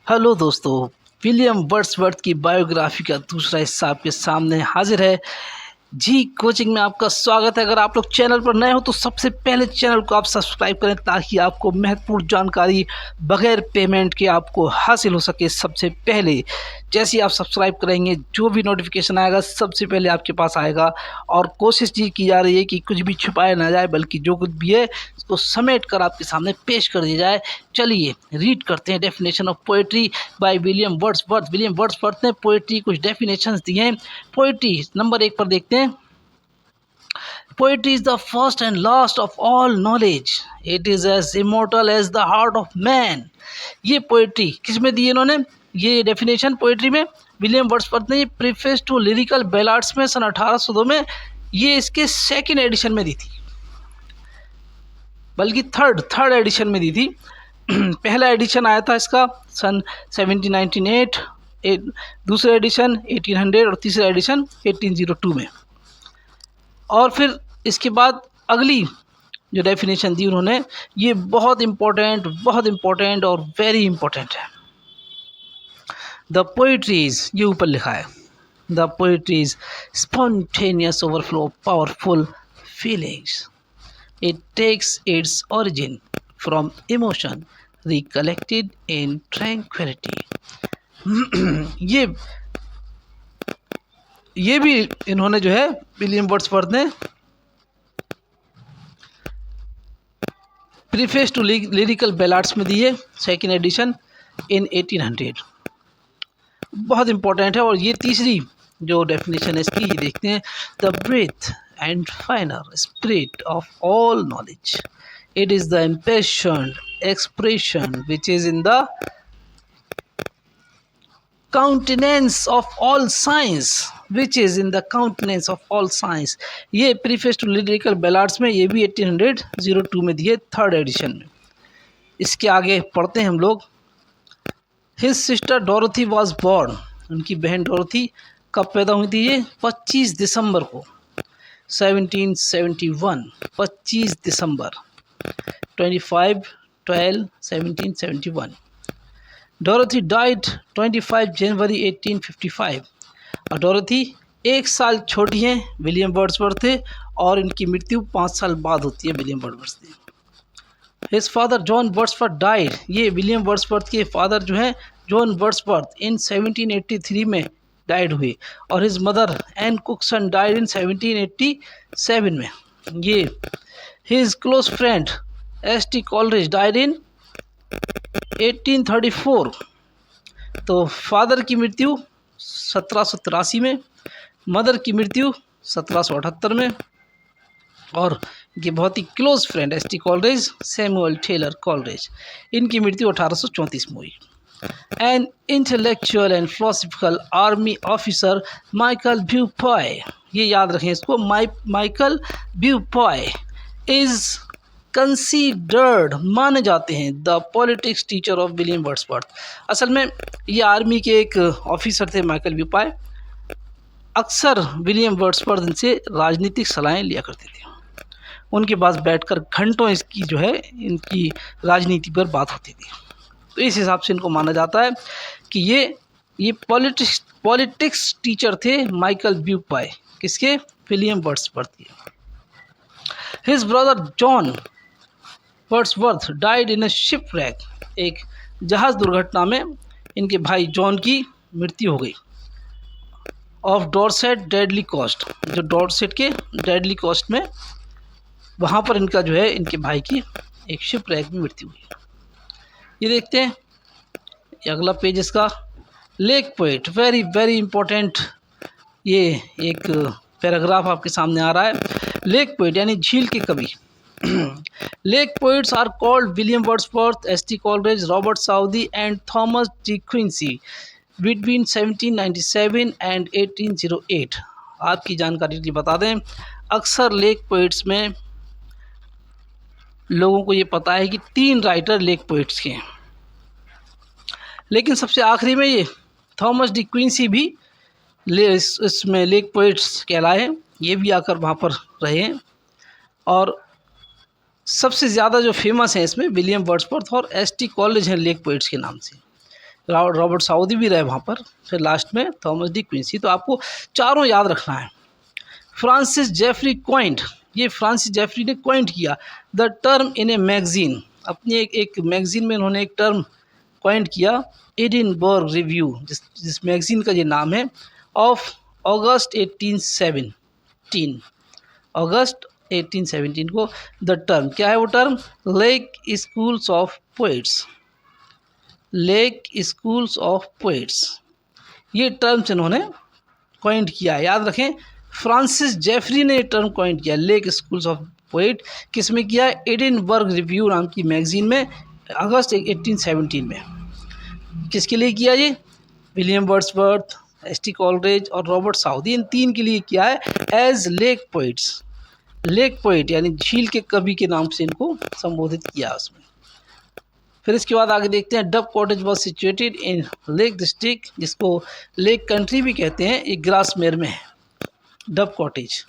Hello दोस्तों, William Wordsworth की biography का दूसरा हिस्सा आपके सामने हाजिर है। जी कोचिंग में आपका स्वागत है। अगर आप लोग चैनल पर नए हो तो सबसे पहले चैनल को आप सब्सक्राइब करें ताकि आपको महत्वपूर्ण जानकारी बगैर पेमेंट के आपको हासिल हो सके। सबसे पहले जैसे ही आप सब्सक्राइब करेंगे जो भी नोटिफिकेशन आएगा सबसे पहले आपके पास आएगा। और कोशिश ये की जा रही है कि कुछ भी छुपाया ना जाए, बल्कि जो कुछ भी है उसको समेट कर आपके सामने पेश कर दिया जाए। चलिए रीड करते हैं definition of poetry by William Wordsworth. William Wordsworth ने पोएट्री कुछ डेफिनेशंस दिए हैं। पोएट्री नंबर 1 पर देखते हैं। Poetry is the first and last of all knowledge. It is as immortal as the heart of man. ये पोएट्री किस में दी इन्होंने? ये डेफिनेशन पोएट्री में विलियम वर्ड्सवर्थ ने प्रीफेस टू लिरिकल बैलाड्स में सन 1802 में ये इसके सेकंड एडिशन में दी थी, बल्कि थर्ड एडिशन में दी थी। पहला एडिशन आया था इसका सन 1798, दूसरा एडिशन 1800 और तीसरा एडिशन 1802 में। और फिर इसके बाद अगली जो डेफिनेशन दी उन्होंने, ये बहुत इम्पोर्टेंट और वेरी इम्पोर्टेंट है। द पोइट्रीज, ये ऊपर लिखा है, the poetries spontaneous overflow of powerful feelings. It takes its origin from emotion recollected in tranquillity. ये भी इन्होंने जो है विलियम वर्ड्सवर्थ ने प्रीफेस टू लिरिकल बैलाड्स में दी है, सेकेंड एडिशन इन 1800। बहुत इंपॉर्टेंट है। और ये तीसरी जो डेफिनेशन है इसकी, ये देखते हैं। The breath and finer spirit of all knowledge, it is the impassioned expression which is in the countenance of all science, which is in the countenance of all science। ये प्रीफेस टू लिरिकल बैलाड्स में, ये भी 1802 में दिए, third edition में। इसके आगे पढ़ते हैं हम लोग। His sister Dorothy was born, उनकी बहन डोरोथी कब पैदा हुई थी? ये 25 दिसंबर को 1771, 25 दिसंबर 25/12/1771। डोरोथी डाइड 25 जनवरी 1855। और डोरोथी 1 साल छोटी हैं विलियम वर्ड्सवर्थ से, और इनकी मृत्यु 5 साल बाद होती है विलियम वर्ड्सवर्थ से। His father John Wordsworth died, ये विलियम वर्ड्सवर्थ के फादर जो हैं जॉन वर्ड्सवर्थ इन 1783 में डाइड हुए। और his mother Ann Cookson died in 1787 में। ये his close friend S T. Coleridge died in 1834। तो फादर की मृत्यु 1783 में, मदर की मृत्यु 1778 में, और ये बहुत ही close friend S T. Coleridge, Samuel Taylor Coleridge, इनकी मृत्यु 1834 में हुई। An intellectual and philosophical army officer Michael Beaupuy, ये याद रखें इसको, माइकल ब्यूपॉय इज़ कंसीडर्ड, माने जाते हैं, the politics teacher of William Wordsworth. असल में ये आर्मी के एक ऑफिसर थे माइकल ब्यूपॉय। अक्सर विलियम वर्ड्सवर्थ इनसे राजनीतिक सलाहें लिया करते थे। उनके पास बैठकर घंटों इसकी जो है इनकी राजनीति पर बात होती थी। तो इस हिसाब से इनको माना जाता है कि ये पॉलिटिक्स टीचर थे माइकल ब्यूपॉय, किसके? विलियम वर्ड्सवर्थ के। His brother John Wordsworth died in a shipwreck, एक जहाज़ दुर्घटना में इनके भाई जॉन की मृत्यु हो गई। ऑफ डॉर्सेट डेडली कोस्ट, जो डॉर्सेट के डेडली कोस्ट में, वहाँ पर इनका जो है इनके भाई की एक शिपव्रेक में मृत्यु हुई। ये देखते हैं, ये अगला पेज इसका। Lake poet, very very important, ये एक पैराग्राफ आपके सामने आ रहा है। लेक पोएट यानी झील के कवि। Lake poets are called William Wordsworth, S T. Coleridge, Robert Southey and Thomas De Quincey between 1797 and 1808। आपकी जानकारी के लिए बता दें, अक्सर लेक पोइट्स में लोगों को ये पता है कि 3 राइटर लेक पोइट्स के हैं, लेकिन सबसे आखिरी में ये थॉमस डी क्विंसी भी इसमें लेक पोइट्स कहलाए, ये भी आकर वहाँ पर रहे हैं। और सबसे ज़्यादा जो फेमस है इसमें विलियम वर्ड्सवर्थ और एस.टी. कॉलरिज हैं लेक पोइट्स के नाम से। रॉबर्ट साउदी भी रहे वहाँ पर, फिर लास्ट में थॉमस डी क्विंसी। तो आपको चारों याद रखना है। फ्रांसिस जेफरी क्वाइंट, ये फ्रांसिस जेफरी ने क्वाइंट किया the term in a magazine, अपनी एक मैगजीन में इन्होंने एक टर्म क्वाइंट किया, एडिनबर्ग रिव्यू, जिस मैगजीन का ये नाम है, ऑफ अगस्त 1817, अगस्त 1817 को। द टर्म क्या है वो term? Lake schools of poets, lake schools of poets, ये टर्म्स इन्होंने क्वाइंट किया है, याद रखें। फ्रांसिस जेफरी ने टर्म क्वाइंट किया लेक स्कूल्स ऑफ पोइट, किस में किया? एडिनबर्ग रिव्यू नाम की मैगजीन में, अगस्त 1817 में। किसके लिए किया ये? William Wordsworth, S T. कॉलरेज और रॉबर्ट साउदी, इन तीन के लिए किया है as lake poets. Lake poet यानी झील के कवि के नाम से इनको संबोधित किया उसमें। फिर इसके बाद आगे देखते हैं, dub cottage was situated in lake district, जिसको लेक कंट्री भी कहते हैं, एक ग्रासमेर में है डब कॉटेज।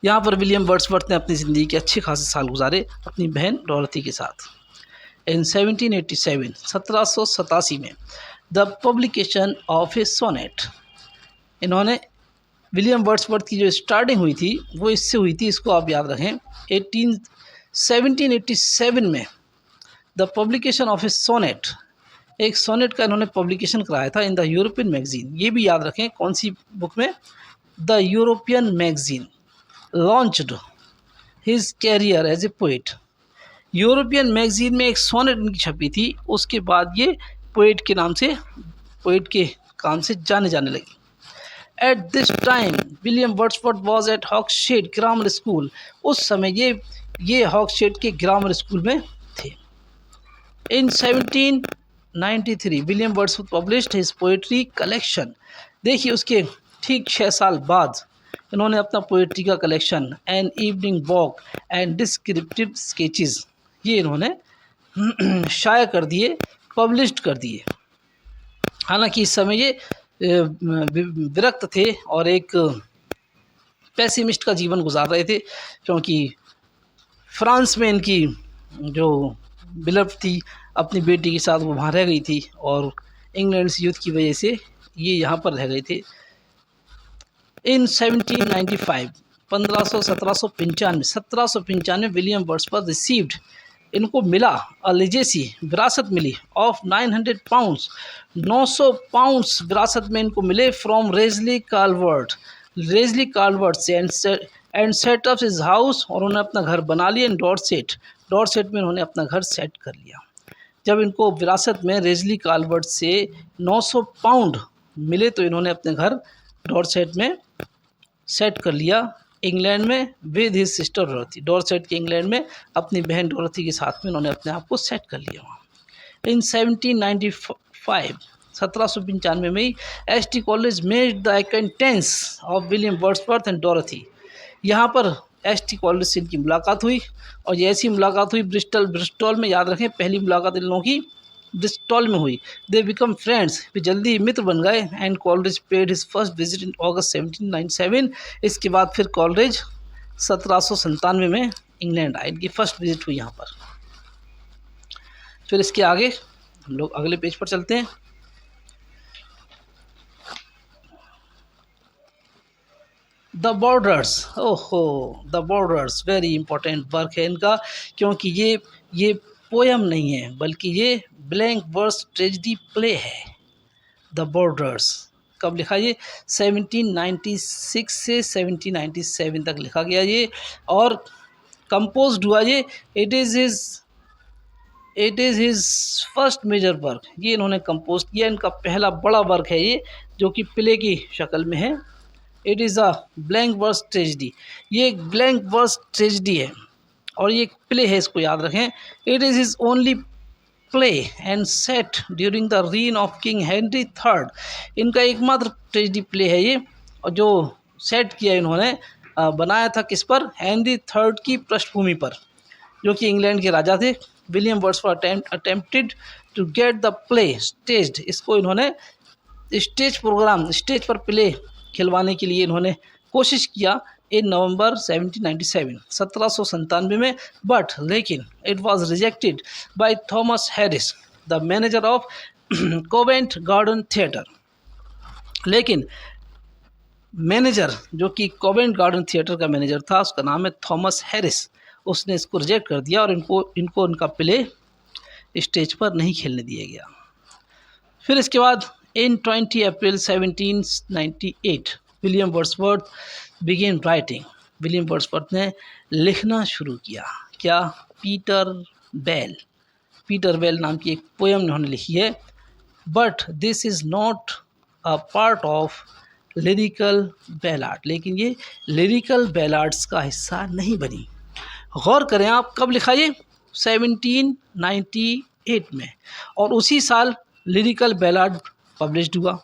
यहाँ पर विलियम वर्ड्सवर्थ ने अपनी ज़िंदगी के अच्छे खासे साल गुजारे अपनी बहन डोरथी के साथ। इन 1787, 1787 में the publication of a sonnet, इन्होंने विलियम वर्ड्सवर्थ की जो स्टार्टिंग हुई थी वो इससे हुई थी, इसको आप याद रखें। 1787 में the publication of a sonnet, एक सोनेट का इन्होंने पब्लिकेशन कराया था इन द यूरोपियन मैगजीन, ये भी याद रखें कौन सी बुक में? The European magazine launched his career as a poet. European magazine में एक सोनेट इनकी छपी थी, उसके बाद ये पोइट के नाम से, पोइट के काम से जाने जाने लगी। At this time William Wordsworth was at Hawkshead grammar school, उस समय ये हॉक्सशेड के ग्रामर स्कूल में थे। In 1793 William Wordsworth published his poetry collection, देखिए उसके ठीक 6 साल बाद इन्होंने अपना पोइट्री का collection an evening walk and descriptive sketches, ये इन्होंने शाया कर दिए, पब्लिश्ड कर दिए। हालांकि इस समय ये विरक्त थे और एक पेसिमिस्ट का जीवन गुजार रहे थे, क्योंकि फ्रांस में इनकी जो बिलव थी अपनी बेटी के साथ वो वहाँ रह गई थी, और इंग्लैंड से युद्ध की वजह से ये यहाँ पर रह गए थे। इन 1795, 1795 विलियम वर्ड्सवर्थ रिसीव्ड, इनको मिला अ लेजेसी, विरासत मिली ऑफ 900 पाउंड्स, 900 पाउंड्स विरासत में इनको मिले फ्रॉम रेजली काल्वर्ट, रेजली काल्वर्ट से, and set up his house, और उन्होंने अपना घर बना लिया इन डॉर्सेट, डॉर्सेट में उन्होंने अपना घर सेट कर लिया। जब इनको विरासत में रेजली काल्वर्ट से 900 पाउंड मिले तो इन्होंने अपने घर डॉर्सेट में सेट कर लिया, इंग्लैंड में विद हिज सिस्टर डोरथी, डॉर्सेट के इंग्लैंड में अपनी बहन डोरथी के साथ में उन्होंने अपने आप को सेट कर लिया वहाँ। इन 1795, 1795 में ST. College made the acquaintance of William Wordsworth and डोरथी, यहाँ पर एस.टी. कॉलेज से इनकी मुलाकात हुई, और ये ऐसी मुलाकात हुई ब्रिस्टॉल में, याद रखें पहली मुलाकात इन लोगों की ब्रिस्टॉल में हुई। दे बिकम फ्रेंड्स, फिर जल्दी मित्र बन गए। And Coleridge paid his first visit in August 1797, इसके बाद फिर कॉलरेज 1797 में इंग्लैंड आए, इनकी फर्स्ट विजिट हुई यहाँ पर। फिर इसके आगे हम लोग अगले पेज पर चलते हैं। द बॉर्डर्स, ओहो the borders very important work है इनका, क्योंकि ये पोयम नहीं है बल्कि ये ब्लैंक वर्स ट्रेजेडी प्ले है। द बॉर्डर्स कब लिखा? ये 1796 से 1797 तक लिखा गया ये, और कंपोज्ड हुआ ये, it is his first major work, ये इन्होंने कंपोज किया, इनका पहला बड़ा वर्क है ये, जो कि प्ले की शक्ल में है। It is a blank verse tragedy, ये एक ब्लैंक वर्स ट्रेजेडी है और ये एक प्ले है, इसको याद रखें। It is his only play and set during the reign of King Henry III, इनका एकमात्र ट्रेजेडी प्ले है ये, और जो सेट किया इन्होंने बनाया था किस पर? हेनरी III की पृष्ठभूमि पर, जो कि इंग्लैंड के राजा थे। William Wordsworth attempted to get the play staged, इसको इन्होंने स्टेज प्रोग्राम, स्टेज पर प्ले खिलवाने के लिए इन्होंने कोशिश किया इन नवंबर 1797 में, बट लेकिन it was rejected by Thomas Harris the manager of Covent Garden theatre. लेकिन मैनेजर जो कि कोवेंट गार्डन थिएटर का मैनेजर था, उसका नाम है थॉमस हैरिस, उसने इसको रिजेक्ट कर दिया और इनको उनका प्ले स्टेज पर नहीं खेलने दिया गया। फिर इसके बाद in 20 April 1798 William Wordsworth began writing. William Wordsworth ने लिखना शुरू किया। क्या? पीटर बेल नाम की एक पोयम उन्होंने लिखी है। But this is not a part of lyrical ballad, लेकिन ये लिरिकल बैलाड्स का हिस्सा नहीं बनी। गौर करें आप, कब लिखा ये? 1798 में, और उसी साल लिरिकल बैलाड पब्लिश्ड हुआ।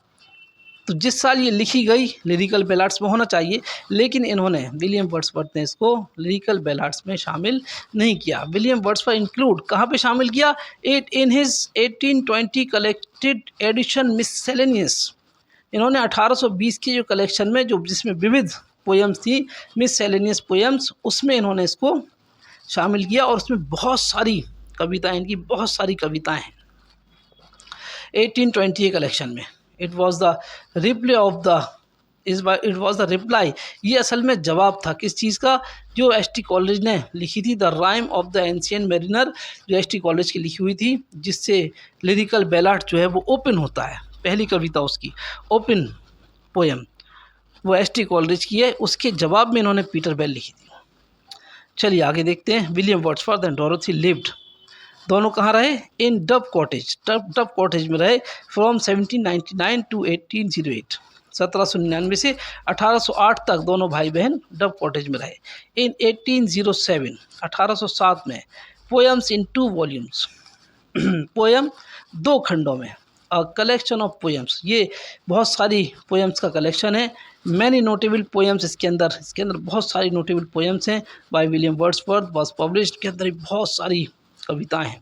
तो जिस साल ये लिखी गई लिरिकल बैलाड्स में होना चाहिए, लेकिन इन्होंने, विलियम वर्ड्सवर्थ ने इसको लिरिकल बैलाड्स में शामिल नहीं किया। विलियम वर्ड्सवर्थ इंक्लूड कहाँ पे शामिल किया? In his 1820 collected edition miscellaneous. इन्होंने 1820 के जो कलेक्शन में, जो जिसमें विविध पोएम्स थी, मिससेलेनियस पोएम्स, उसमें इन्होंने इसको शामिल किया और उसमें बहुत सारी कविताएं, इनकी बहुत सारी कविताएं हैं 1820 के कलेक्शन में। इट वॉज द रिप्लाई, ये असल में जवाब था किस चीज़ का? जो एस.टी. कॉलेज ने लिखी थी, the rhyme of the ancient mariner, जो एस.टी. कॉलेज की लिखी हुई थी, जिससे लिरिकल बैलाड जो है वो ओपन होता है। पहली कविता उसकी ओपन पोएम वो एस.टी. कॉलेज की है, उसके जवाब में इन्होंने पीटर बेल लिखी थी। चलिए आगे देखते हैं। William Wordsworth and Dorothy lived, दोनों कहाँ रहे? इन डब कॉटेज, डब कॉटेज में रहे फ्रॉम 1799 टू 1808। 1799 से 1808 तक दोनों भाई बहन डब कॉटेज में रहे। इन 1807, 1807 में पोएम्स इन 2 वॉल्यूम्स, पोएम 2 खंडों में, अ कलेक्शन ऑफ पोएम्स, ये बहुत सारी पोएम्स का कलेक्शन है। मैनी नोटेबल पोएम्स, इसके अंदर बहुत सारी नोटेबल पोएम्स हैं by William Wordsworth was published, के अंदर बहुत सारी कविताएं हैं।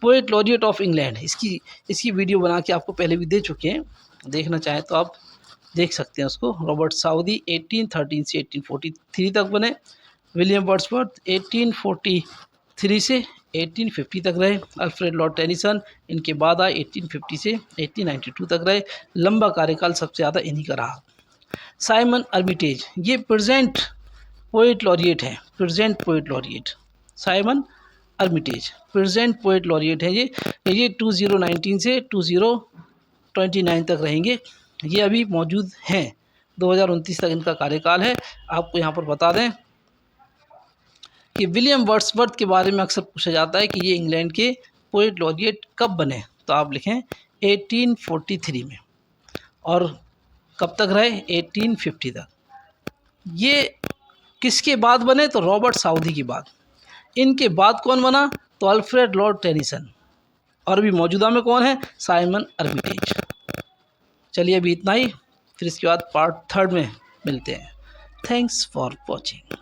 पोएट लॉरिएट ऑफ इंग्लैंड, इसकी वीडियो बना के आपको पहले भी दे चुके हैं, देखना चाहें तो आप देख सकते हैं उसको। रॉबर्ट साउदी 1813 से 1843 तक बने। विलियम वर्ड्सवर्थ 1843 से 1850 तक रहे। अल्फ्रेड लॉर्ड टेनिसन इनके बाद आए, 1850 से 1892 तक रहे। लंबा कार्यकाल सबसे ज़्यादा इन्हीं का रहा। साइमन आर्मिटेज, ये प्रेजेंट पोएट लॉरिएट है, present poet laureate. Simon Armitage present poet laureate है। ये 2019 से 2029 तक रहेंगे। ये अभी मौजूद हैं, 2029 तक इनका कार्यकाल है। आपको यहाँ पर बता दें कि विलियम वर्ड्सवर्थ के बारे में अक्सर पूछा जाता है कि ये इंग्लैंड के पोएट लॉरिएट कब बने, तो आप लिखें 1843 में, और कब तक रहे? 1850 तक। ये किसके बाद बने? तो रॉबर्ट साउदी के बाद। इनके बाद कौन बना? तो अल्फ्रेड लॉर्ड टेनिसन। और अभी मौजूदा में कौन है? Simon Armitage. चलिए अभी इतना ही, फिर इसके बाद पार्ट 3 में मिलते हैं। Thanks for watching.